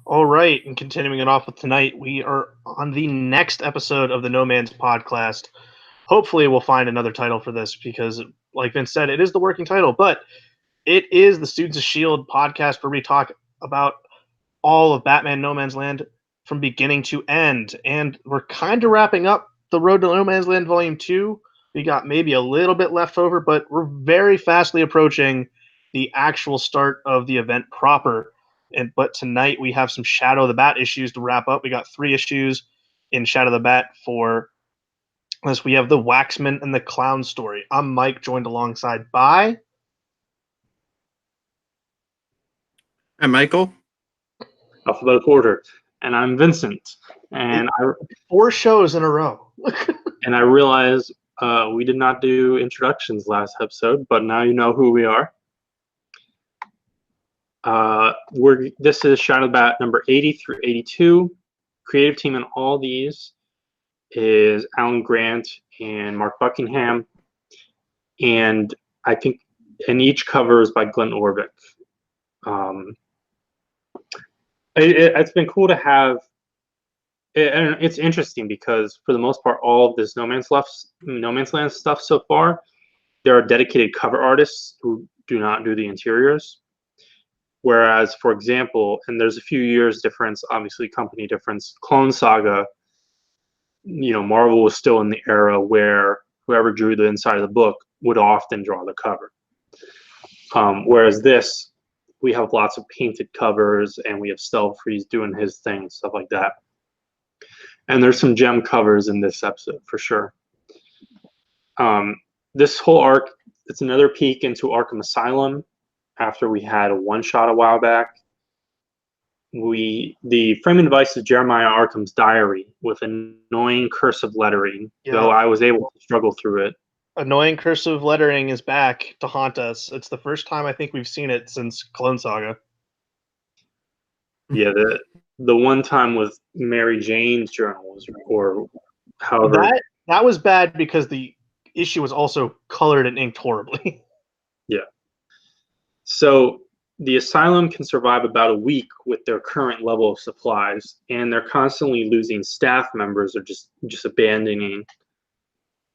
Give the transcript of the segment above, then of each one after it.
All right, and continuing it off with tonight, we are on the next episode of the No Man's Podcast. Hopefully, we'll find another title for this because, like Vince said, it is the working title, but it is the Students of S.H.I.E.L.D. podcast where we talk about all of Batman No Man's Land from beginning to end. And we're kind of wrapping up the Road to No Man's Land Volume 2. We got maybe a little bit left over, but we're very fastly approaching the actual start of the event proper. But tonight we have some Shadow of the Bat issues to wrap up. We got 3 issues in Shadow of the Bat for this. We have the Waxman and the Clown story. I'm Mike, joined alongside by Hi, Michael. Alphabetical order, and I'm Vincent. And I 4 shows in a row. and I realize we did not do introductions last episode, but now you know who we are. This is Shadow of the Bat number 80 through 82. Creative team in all these is Alan Grant and Mark Buckingham, and I think and each cover is by Glenn Orvik. It's been cool to have. And it's interesting because for the most part, all of this No Man's Land stuff so far, there are dedicated cover artists who do not do the interiors. Whereas, for example, and there's a few years difference, obviously company difference. Clone Saga, Marvel was still in the era where whoever drew the inside of the book would often draw the cover. Whereas this, we have lots of painted covers, and we have Freeze doing his thing, stuff like that. And there's some gem covers in this episode for sure. This whole arc, it's another peek into Arkham Asylum after we had a one-shot a while back. The framing device is Jeremiah Arkham's diary with annoying cursive lettering, though I was able to struggle through it. Annoying cursive lettering is back to haunt us. It's the first time I think we've seen it since Clone Saga. Yeah, the one time with Mary Jane's journals, or however. That was bad because the issue was also colored and inked horribly. Yeah. So the asylum can survive about a week with their current level of supplies, and they're constantly losing staff members or just abandoning.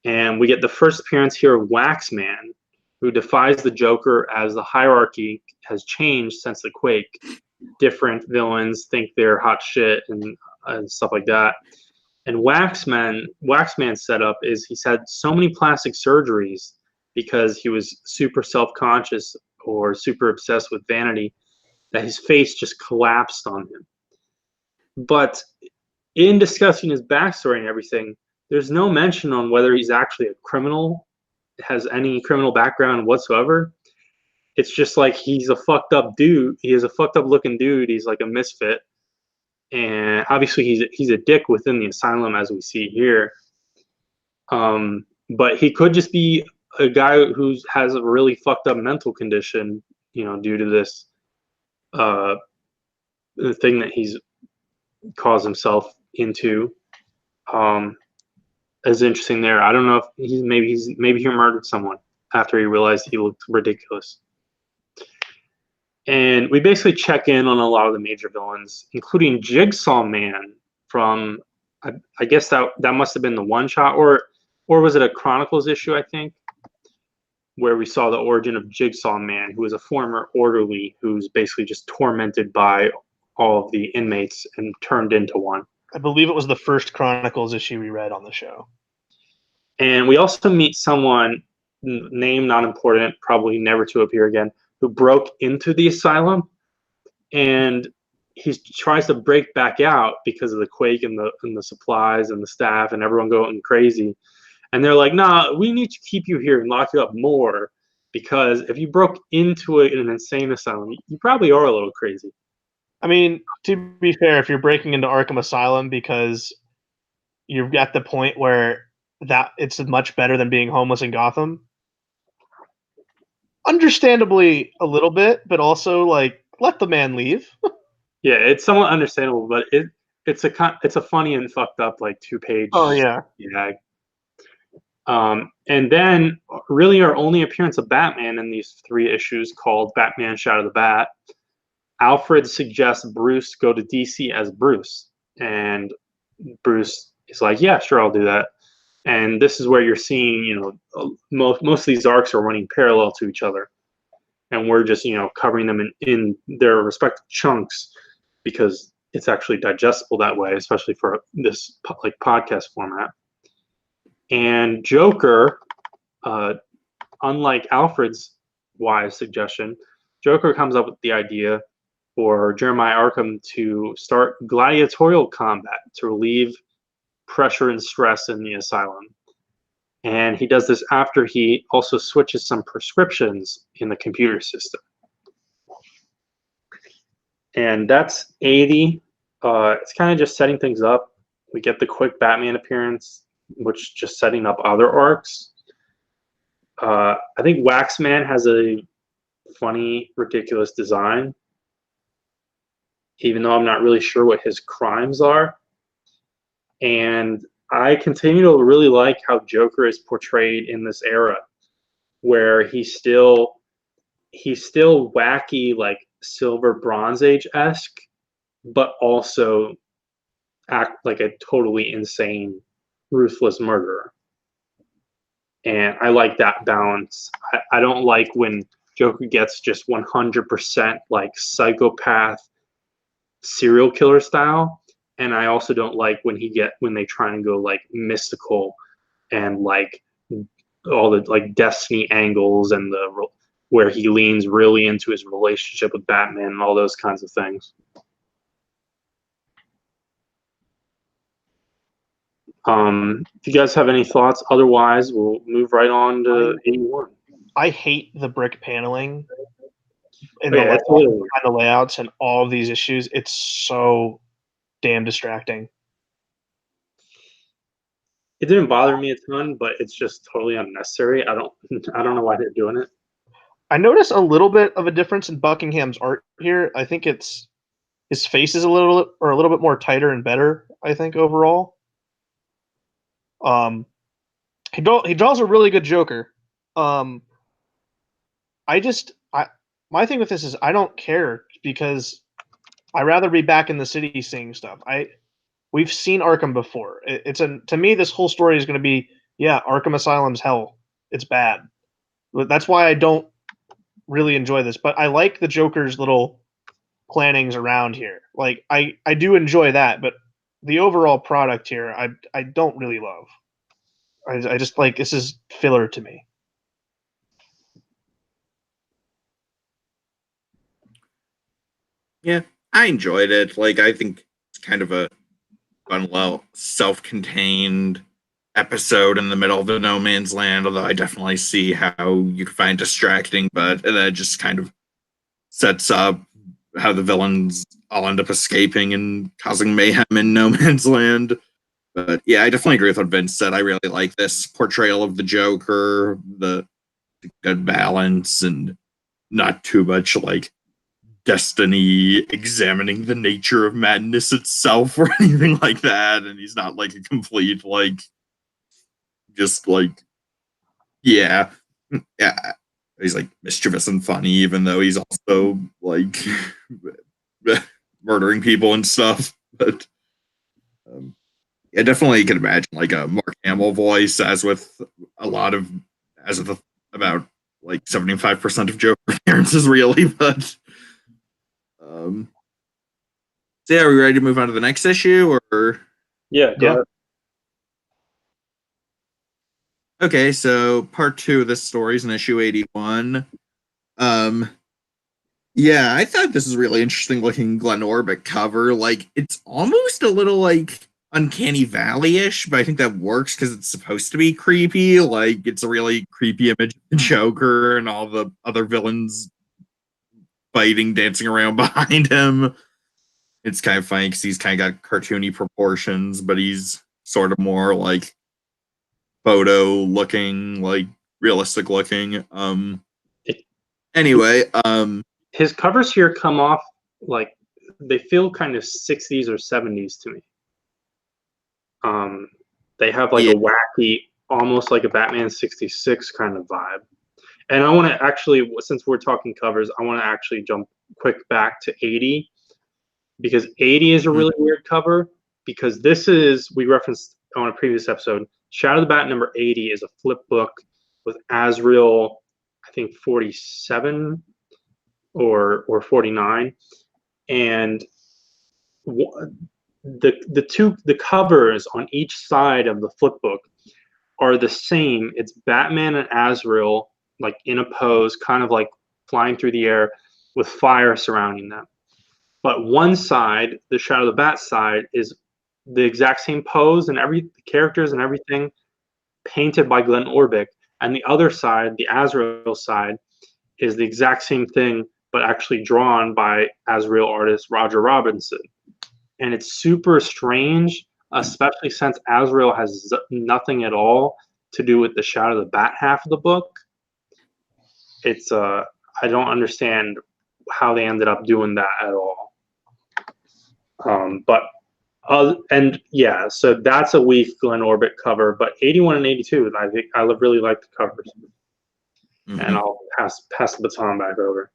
And we get the first appearance here of Waxman, who defies the Joker as the hierarchy has changed since the Quake. Different villains think they're hot shit and stuff like that. And Waxman's setup is he's had so many plastic surgeries because he was super self-conscious or super obsessed with vanity that his face just collapsed on him. But in discussing his backstory and everything, there's no mention on whether he's actually a criminal, has any criminal background whatsoever. It's just like he's a fucked up dude. He is a fucked up looking dude. He's like a misfit. And obviously he's a dick within the asylum, as we see here. But he could just be a guy who has a really fucked up mental condition, due to this the thing that he's caused himself into. Is interesting there. I don't know if maybe he murdered someone after he realized he looked ridiculous. And we basically check in on a lot of the major villains, including Jigsaw Man from, I guess that must have been the one shot, or was it a Chronicles issue, I think, where we saw the origin of Jigsaw Man, who is a former orderly who's basically just tormented by all of the inmates and turned into one. I believe it was the first Chronicles issue we read on the show. And we also meet someone, name not important, probably never to appear again, who broke into the asylum, and he tries to break back out because of the quake and the supplies and the staff and everyone going crazy. And they're like, nah, we need to keep you here and lock you up more, because if you broke into an insane asylum, you probably are a little crazy. I mean, to be fair, if you're breaking into Arkham Asylum because you're at the point where that it's much better than being homeless in Gotham, understandably a little bit, but also like let the man leave. Yeah, it's somewhat understandable, but it's a funny and fucked up like 2-page. Oh yeah. And then really our only appearance of Batman in these 3 issues, called Batman Shadow of the Bat. Alfred suggests Bruce go to DC as Bruce, and Bruce is like, "Yeah, sure, I'll do that." And this is where you're seeing, most of these arcs are running parallel to each other, and we're just, covering them in their respective chunks because it's actually digestible that way, especially for this like podcast format. And Joker, unlike Alfred's wise suggestion, Joker comes up with the idea for Jeremiah Arkham to start gladiatorial combat to relieve pressure and stress in the asylum. And he does this after he also switches some prescriptions in the computer system. And that's 80. It's kind of just setting things up. We get the quick Batman appearance, which just setting up other arcs. I think Waxman has a funny, ridiculous design, even though I'm not really sure what his crimes are. And I continue to really like how Joker is portrayed in this era, where he's still wacky, like Silver Bronze Age-esque, but also act like a totally insane, ruthless murderer. And I like that balance. I don't like when Joker gets just 100% like psychopath serial killer style, and I also don't like when they try and go like mystical and like all the like destiny angles and where he leans really into his relationship with Batman and all those kinds of things. If you guys have any thoughts, otherwise we'll move right on to 81. I hate the brick paneling in Yeah, the layouts and all of these issues. It's so damn distracting. It didn't bother me a ton, but it's just totally unnecessary. I don't know why they're doing it. I notice a little bit of a difference in Buckingham's art here. I think it's his face is a little bit more tighter and better, I think, overall. He draws a really good Joker. My thing with this is I don't care because I rather be back in the city seeing stuff. We've seen Arkham before. To me this whole story is going to be, yeah, Arkham Asylum's hell. It's bad. That's why I don't really enjoy this. But I like the Joker's little plannings around here. Like I do enjoy that, but the overall product here I don't really love. I just like this is filler to me. Yeah, I enjoyed it. Like, I think it's kind of a fun, well, self-contained episode in the middle of the no man's land, although I definitely see how you could find distracting, but that just kind of sets up how the villains all end up escaping and causing mayhem in no man's land. But yeah, I definitely agree with what Vince said. I really like this portrayal of the Joker, the good balance, and not too much like destiny examining the nature of madness itself or anything like that. And he's not like a complete like just like yeah. Yeah. He's like mischievous and funny, even though he's also like murdering people and stuff. But I definitely can imagine like a Mark Hamill voice, as with about like 75% of Joker appearances, really. But um, so yeah, are we ready to move on to the next issue, or Yeah, go ahead. Okay, so part 2 of this story is in issue 81. Yeah, I thought this is really interesting looking Glen Orbit cover. Like, it's almost a little like Uncanny Valley-ish, but I think that works because it's supposed to be creepy. Like, it's a really creepy image of the Joker and all the other villains fighting, dancing around behind him. It's kind of funny because he's kind of got cartoony proportions, but he's sort of more like photo looking, like realistic looking. Anyway, his covers here come off like they feel kind of 60s or 70s to me. They have like a wacky, almost like a Batman 66 kind of vibe. And I want to actually, since we're talking covers, I want to actually jump quick back to 80, because 80 is a really weird cover, because this is, we referenced on a previous episode, Shadow the Bat number 80 is a flip book with Azrael, I think 47 or 49, and the covers on each side of the flip book are the same. It's Batman and Azrael like in a pose, kind of like flying through the air with fire surrounding them. But one side, the Shadow of the Bat side, is the exact same pose and every the characters and everything painted by Glenn Orbick, and the other side, the Azrael side, is the exact same thing but actually drawn by Azrael artist Roger Robinson. And it's super strange, especially since Azrael has nothing at all to do with the Shadow of the Bat half of the book. It's I don't understand how they ended up doing that at all. But and yeah, so that's a weak Glenn Orbit cover. But 81 and 82, I think I really like the covers. And I'll pass the baton back over.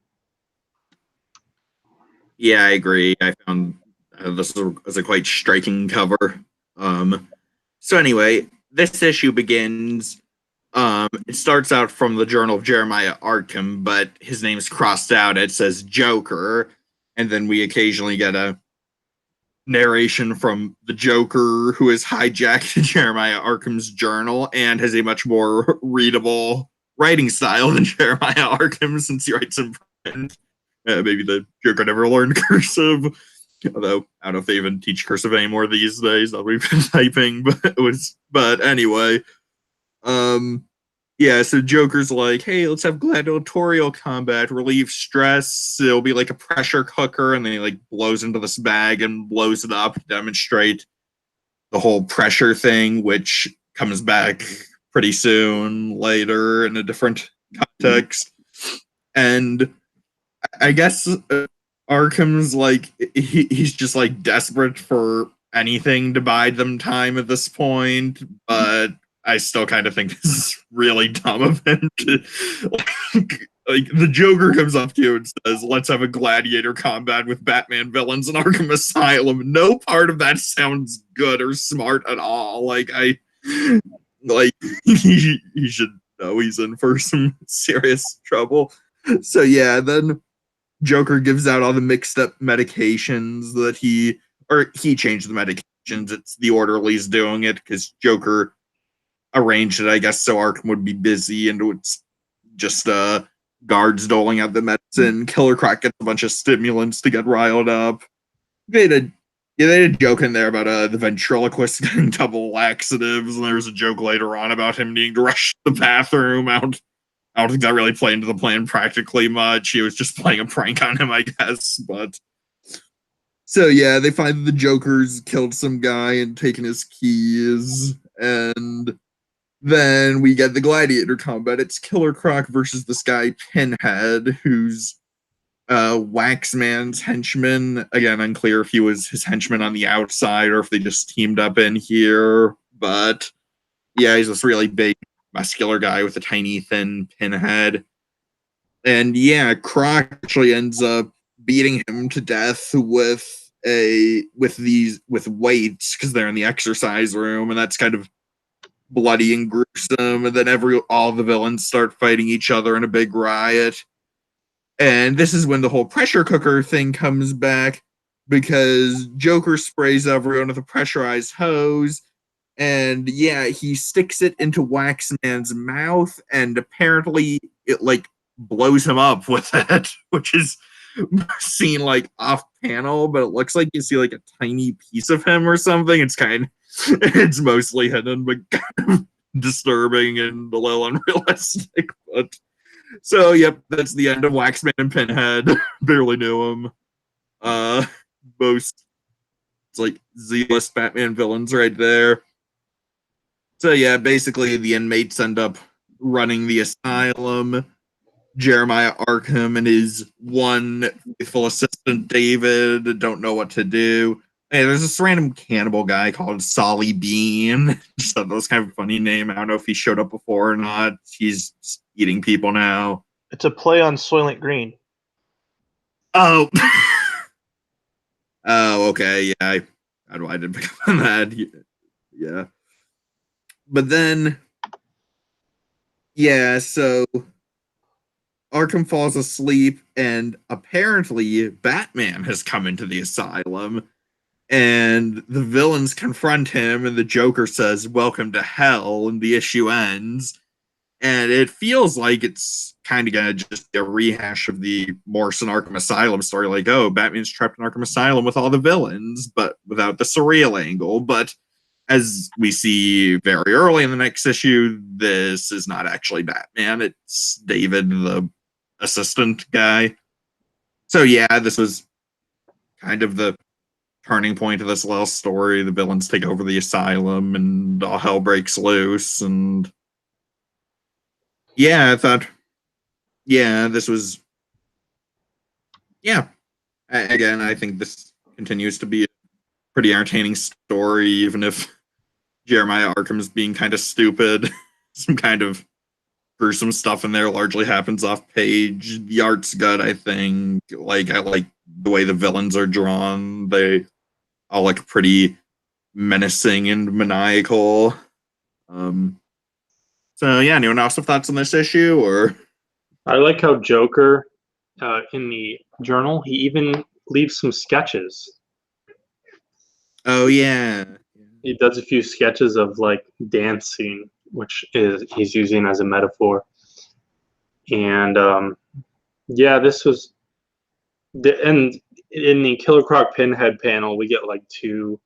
Yeah, I agree. I found this was a quite striking cover. So anyway, this issue begins. It starts out from the Journal of Jeremiah Arkham, but his name's crossed out. It says Joker, and then we occasionally get a narration from the Joker, who has hijacked Jeremiah Arkham's journal and has a much more readable writing style than Jeremiah Arkham, since he writes in print. Maybe the Joker never learned cursive, although I don't know if they even teach cursive anymore these days. That we've been typing, but anyway, yeah. So Joker's like, hey, let's have gladiatorial combat, relieve stress. It'll be like a pressure cooker, and then he like blows into this bag and blows it up to demonstrate the whole pressure thing, which comes back pretty soon later in a different context. And I guess Arkham's like he's just like desperate for anything to buy them time at this point, but I still kind of think this is really dumb of him to like the Joker comes up to you and says, "Let's have a gladiator combat with Batman villains in Arkham Asylum." No part of that sounds good or smart at all. Like he should know he's in for some serious trouble. So yeah, then Joker gives out all the mixed up medications that he changed the medications. It's the orderlies doing it because Joker arranged it, I guess, so Arkham would be busy, and it's just guards doling out the medicine. Killer Croc gets a bunch of stimulants to get riled up. They had a joke in there about the ventriloquist getting double laxatives, and there was a joke later on about him needing to rush to the bathroom. I don't think that really played into the plan practically much. He was just playing a prank on him, I guess. But so yeah, they find the Joker's killed some guy and taken his keys, and then we get the gladiator combat. It's Killer Croc versus this guy Pinhead, who's Waxman's henchman. Again, unclear if he was his henchman on the outside or if they just teamed up in here. But yeah, he's this really big, muscular guy with a tiny, thin Pinhead. And yeah, Croc actually ends up beating him to death with weights because they're in the exercise room, and that's kind of bloody and gruesome. And then all the villains start fighting each other in a big riot. And this is when the whole pressure cooker thing comes back, because Joker sprays everyone with a pressurized hose. And yeah, he sticks it into Waxman's mouth, and apparently it like blows him up with it, which is seen like off panel, but it looks like you see like a tiny piece of him or something. It's mostly hidden, but kind of disturbing and a little unrealistic. But so yep, that's the end of Waxman and Pinhead. Barely knew him. Most it's like Z-list Batman villains right there. So yeah, basically the inmates end up running the asylum. Jeremiah Arkham and his one faithful assistant David don't know what to do. Hey, there's this random cannibal guy called Solly Bean. Just thought that was kind of a funny name. I don't know if he showed up before or not. He's eating people now. It's a play on Soylent Green. Oh. Oh, okay. Yeah, I didn't pick up on that. Yeah. But then, yeah, so Arkham falls asleep, and apparently Batman has come into the asylum, and the villains confront him, and the Joker says, "Welcome to hell," and the issue ends. And it feels like it's kind of gonna just be a rehash of the Morrison Arkham Asylum story, like, oh, Batman's trapped in Arkham Asylum with all the villains, but without the surreal angle. But as we see very early in the next issue, this is not actually Batman. It's David, the assistant guy. So yeah, this was kind of the turning point of this little story. The villains take over the asylum and all hell breaks loose. And yeah, I thought, yeah, this was, yeah. Again, I think this continues to be a pretty entertaining story, even if Jeremiah Arkham's being kind of stupid. Some kind of gruesome stuff in there largely happens off page. The art's good, I think. Like, I like the way the villains are drawn. They all look pretty menacing and maniacal. Um, so yeah, anyone else have thoughts on this issue? Or I like how Joker, in the journal, he even leaves some sketches. oh yeah, He does a few sketches of like dancing, which is he's using as a metaphor. And yeah, this was and in the Killer Croc Pinhead panel, we get like two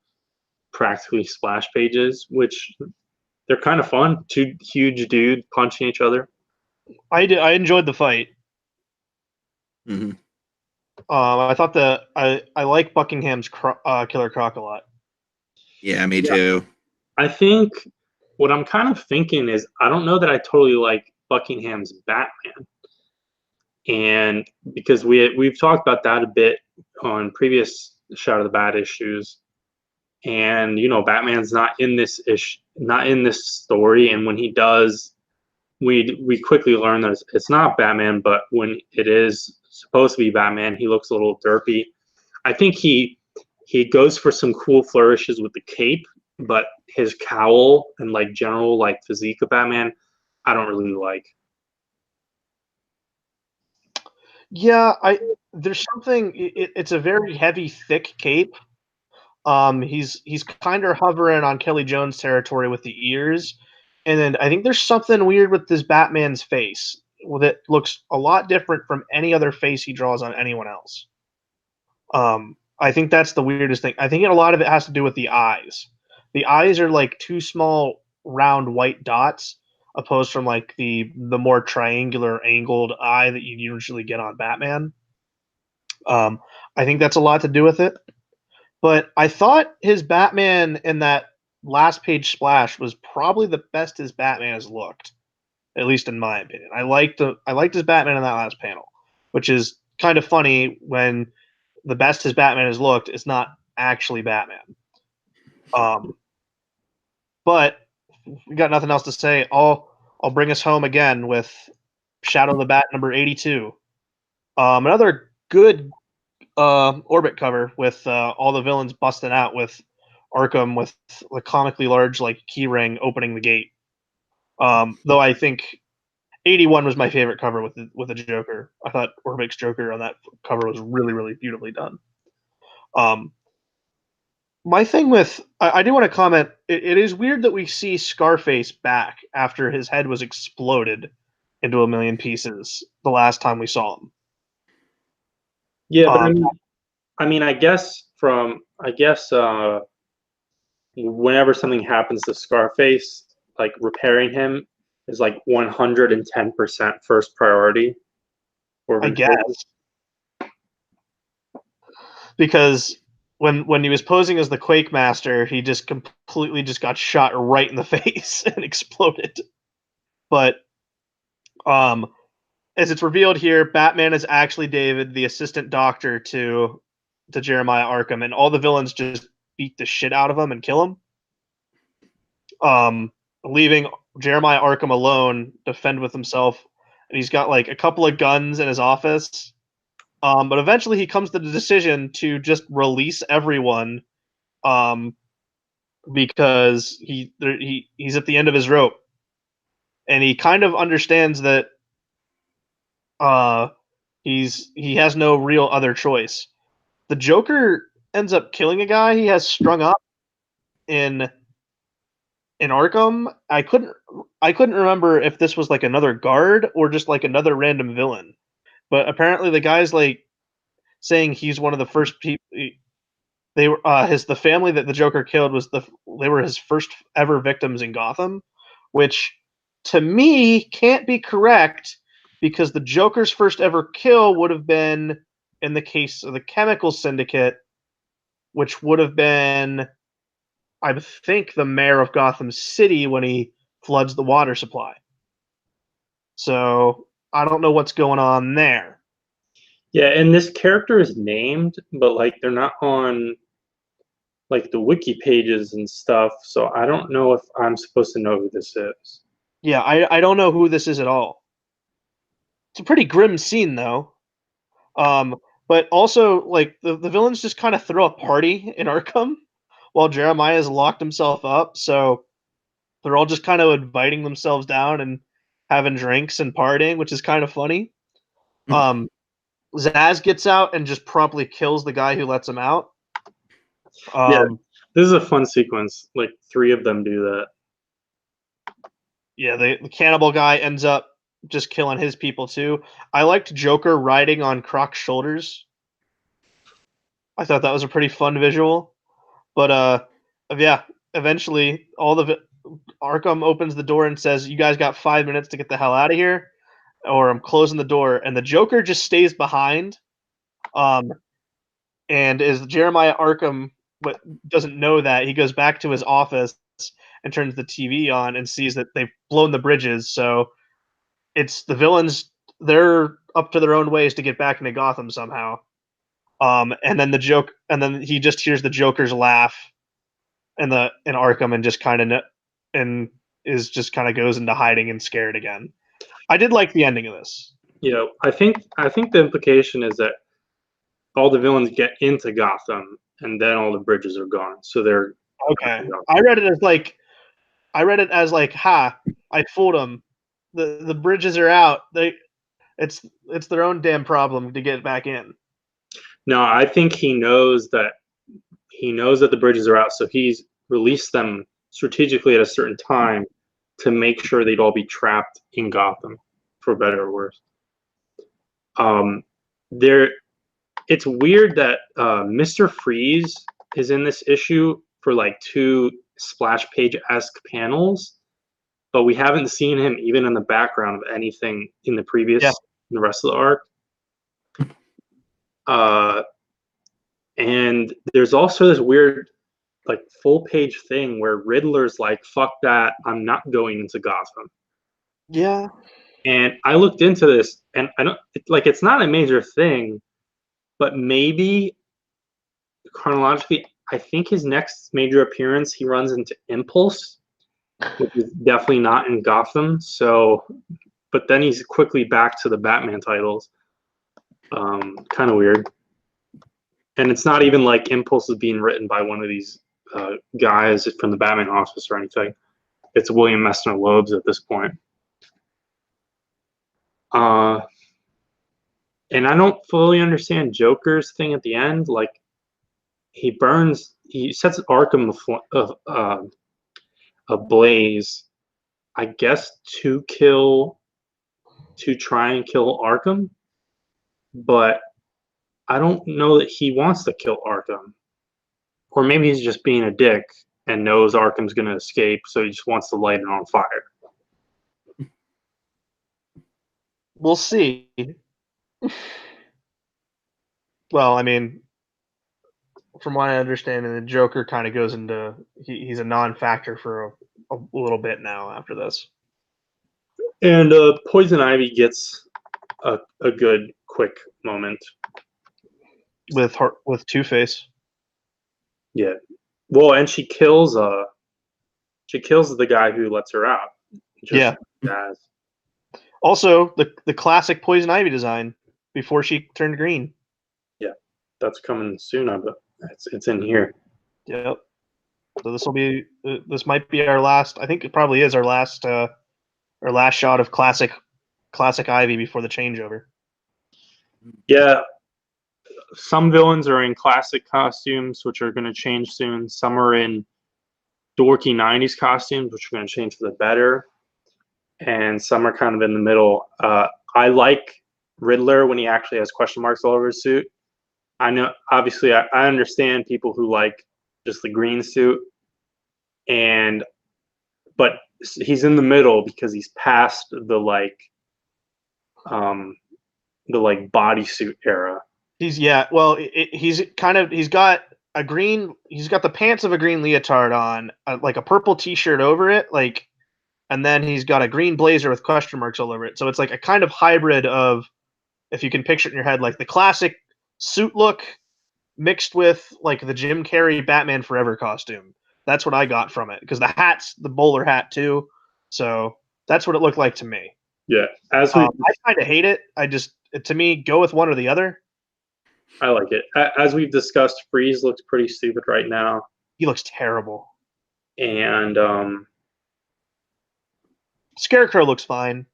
practically splash pages, which they're kind of fun. Two huge dudes punching each other. I enjoyed the fight. mm-hmm. I thought I like Buckingham's Killer Croc a lot. Yeah, me Yeah, too. I think what I'm kind of thinking is I don't know that I totally like Buckingham's Batman, and because we've talked about that a bit on previous Shout of the Bat issues, and you know Batman's not in this not in this story, and when he does, we quickly learn that it's not Batman, but when it is supposed to be Batman, he looks a little derpy. I think he goes for some cool flourishes with the cape, but his cowl and like general like physique of Batman, I don't really like. Yeah, I there's something. It's a very heavy, thick cape. He's kind of hovering on Kelly Jones territory with the ears, and then I think there's something weird with this Batman's face that looks a lot different from any other face he draws on anyone else. I think that's the weirdest thing. I think a lot of it has to do with the eyes. The eyes are like two small round white dots, opposed from like the more triangular angled eye that you usually get on Batman. Um, I think that's a lot to do with it. But I thought his Batman in that last page splash was probably the best his Batman has looked, at least in my opinion. I liked his Batman in that last panel, which is kind of funny when the best his Batman has looked is not actually Batman. Um, but we got nothing else to say. I'll bring us home again with Shadow of the Bat number 82. Another good orbit cover with all the villains busting out with Arkham with the comically large like keyring opening the gate. Though I think 81 was my favorite cover with the Joker. I thought Orbic's Joker on that cover was really beautifully done. Um, my thing with I do want to comment. It is weird that we see Scarface back after his head was exploded into a million pieces the last time we saw him. Yeah, but Um, I guess whenever something happens to Scarface, like repairing him is like 110% first priority for I Vincenzo. guess because when he was posing as the Quake Master, he just completely just got shot right in the face and exploded. But um, as it's revealed here, Batman is actually David, the assistant doctor to Jeremiah Arkham, and all the villains just beat the shit out of him and kill him. Leaving Jeremiah Arkham alone to fend with himself, and he's got like a couple of guns in his office. But eventually he comes to the decision to just release everyone, because he's at the end of his rope, and he kind of understands that uh, he has no real other choice. The Joker ends up killing a guy he has strung up in Arkham. I couldn't remember if this was like another guard or just like another random villain. But apparently the guy's like saying he's one of the first people. They were the family that the Joker killed they were his first ever victims in Gotham, which to me can't be correct because the Joker's first ever kill would have been in the case of the Chemical Syndicate, which would have been, I think, the mayor of Gotham City when he floods the water supply. So I don't know what's going on there. Yeah, and this character is named, but like they're not on like the wiki pages and stuff, so I don't know if I'm supposed to know who this is. Yeah, I don't know who this is at all. It's a pretty grim scene though. But also like the villains just kind of throw a party in Arkham while Jeremiah's locked himself up, so they're all just kind of inviting themselves down and having drinks and partying, which is kind of funny. Um, Zaz gets out and just promptly kills the guy who lets him out. Yeah, this is a fun sequence. Like 3 of them do that. Yeah, the cannibal guy ends up just killing his people too. I liked Joker riding on Croc's shoulders. I thought that was a pretty fun visual. But yeah, eventually Arkham opens the door and says, "You guys got 5 minutes to get the hell out of here, or I'm closing the door." And the Joker just stays behind, um, and is Jeremiah Arkham, but doesn't know that. He goes back to his office and turns the TV on and sees that they've blown the bridges. So it's the villains; they're up to their own ways to get back into Gotham somehow. And then he just hears the Joker's laugh in Arkham and just kind of and is just kind of goes into hiding and scared again. I did like the ending of this. You know, I think the implication is that all the villains get into Gotham and then all the bridges are gone. So they're Okay, I read it as like, ha, I fooled them. The bridges are out. It's their own damn problem to get back in. No, I think he knows that the bridges are out, so he's released them strategically at a certain time to make sure they'd all be trapped in Gotham, for better or worse. There, it's weird that Mr. Freeze is in this issue for like 2 splash page-esque panels, but we haven't seen him even in the background of anything in the previous, in the rest of the arc. And there's also this weird like full page thing where Riddler's like, fuck that, I'm not going into Gotham. Yeah. And I looked into this and I don't it's not a major thing, but maybe chronologically, I think his next major appearance he runs into Impulse, which is definitely not in Gotham. So but then he's quickly back to the Batman titles. Kind of weird. And it's not even like Impulse is being written by one of these guys from the Batman office or anything. It's William Messner Loebs at this point. And I don't fully understand Joker's thing at the end. Like, he sets Arkham ablaze, I guess, to try and kill Arkham. But I don't know that he wants to kill Arkham. Or maybe he's just being a dick and knows Arkham's going to escape, so he just wants to light it on fire. We'll see. Well, I mean, from what I understand, the Joker kind of goes into he's a non-factor for a little bit now after this. And Poison Ivy gets a good quick moment with Two-Face. Yeah, Well, and she kills the guy who lets her out. Just as Also, the classic Poison Ivy design before she turned green. yeah, that's coming soon. I bet it's in here. Yep. So this might be our last. I think it probably is our last shot of classic Ivy before the changeover. Yeah, some villains are in classic costumes, which are going to change soon. Some are in dorky '90s costumes, which are going to change for the better, and some are kind of in the middle. I like Riddler when he actually has question marks all over his suit. I know, obviously, I understand people who like just the green suit, but he's in the middle because he's past the bodysuit era. He's he's got the pants of a green leotard on, like a purple t-shirt over it, like, and then he's got a green blazer with question marks all over it. So it's like a kind of hybrid of, if you can picture it in your head, like the classic suit look mixed with like the Jim Carrey Batman Forever costume. That's what I got from it, because the hat's the bowler hat too. So that's what it looked like to me. Yeah, I kind of hate it. To me, go with one or the other. I like it. As we've discussed, Freeze looks pretty stupid right now. He looks terrible. And Scarecrow looks fine.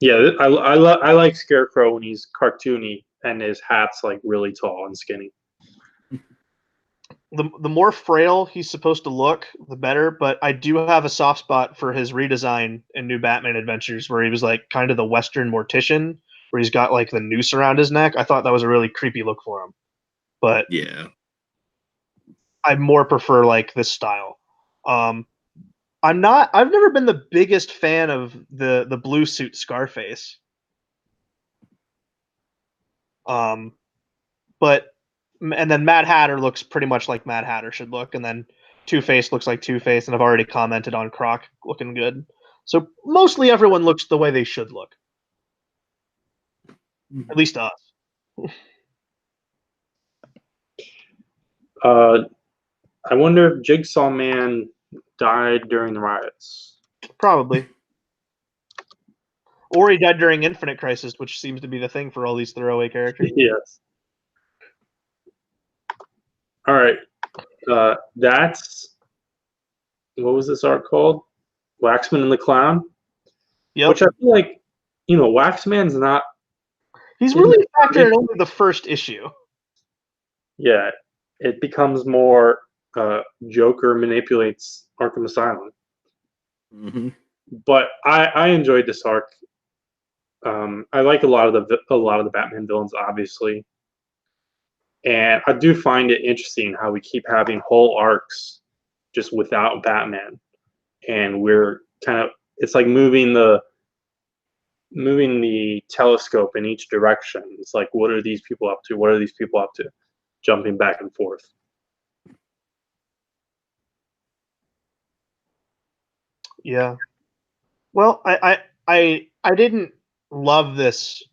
yeah, I like Scarecrow when he's cartoony and his hat's like really tall and skinny. The more frail he's supposed to look, the better. But I do have a soft spot for his redesign in New Batman Adventures, where he was like kind of the Western mortician, where he's got like the noose around his neck. I thought that was a really creepy look for him. But yeah, I more prefer like this style. I've never been the biggest fan of the blue suit Scarface. But and then Mad Hatter looks pretty much like Mad Hatter should look, and then Two-Face looks like Two-Face, and I've already commented on Croc looking good. So mostly everyone looks the way they should look. At least us. I wonder if Jigsaw Man died during the riots. Probably. Or he died during Infinite Crisis, which seems to be the thing for all these throwaway characters. Yes. All right. That's, what was this art called? Waxman and the Clown. Yep. Which I feel like, Waxman's not. He's really factored in only the first issue. Yeah, it becomes more Joker manipulates Arkham Asylum. mm-hmm. But I enjoyed this arc. I like a lot of the Batman villains, obviously, and I do find it interesting how we keep having whole arcs just without Batman, and we're kind of, it's like moving the telescope in each direction. It's like, what are these people up to? What are these people up to? Jumping back and forth. Yeah. Well, I didn't love this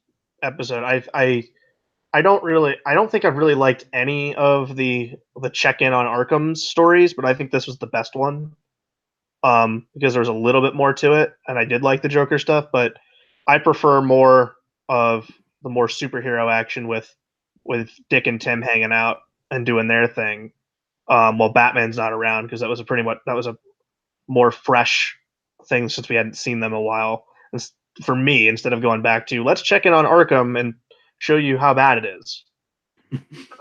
episode. I don't think I've really liked any of the check-in on Arkham's stories, but I think this was the best one. Because there was a little bit more to it, and I did like the Joker stuff, but I prefer more of the more superhero action with Dick and Tim hanging out and doing their thing, while Batman's not around, because that was a more fresh thing since we hadn't seen them in a while. For me, instead of going back to let's check in on Arkham and show you how bad it is.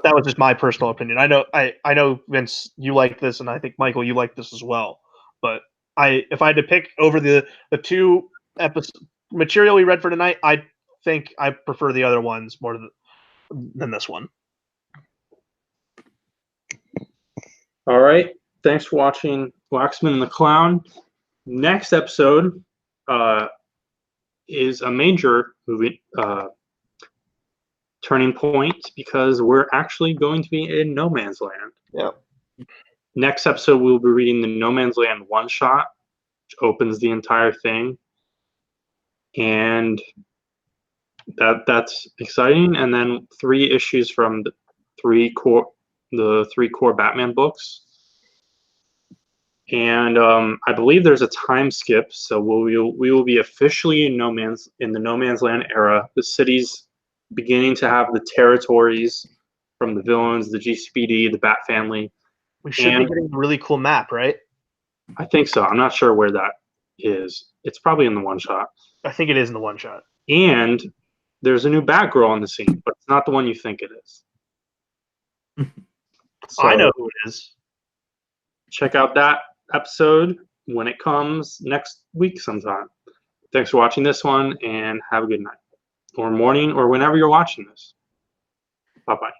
That was just my personal opinion. I know Vince, you like this, and I think Michael, you like this as well. But if I had to pick over the two episode material we read for tonight, I think I prefer the other ones more than this one. All right. Thanks for watching Waxman and the Clown. Next episode is a major movie turning point, because we're actually going to be in No Man's Land. Yep. Next episode, we'll be reading the No Man's Land one-shot, which opens the entire thing. And that's exciting. And then 3 issues from the three core Batman books. And I believe there's a time skip, so we will be officially in the No Man's Land era. The city's beginning to have the territories from the villains, the GCPD, the Bat Family, We should be getting a really cool map, right? I think so. I'm not sure where that is. It's probably in the one shot. I think it is in the one shot. And there's a new Batgirl on the scene, but it's not the one you think it is. So I know who it is. check out that episode when it comes next week sometime. Thanks for watching this one, and have a good night or morning or whenever you're watching this. Bye-bye.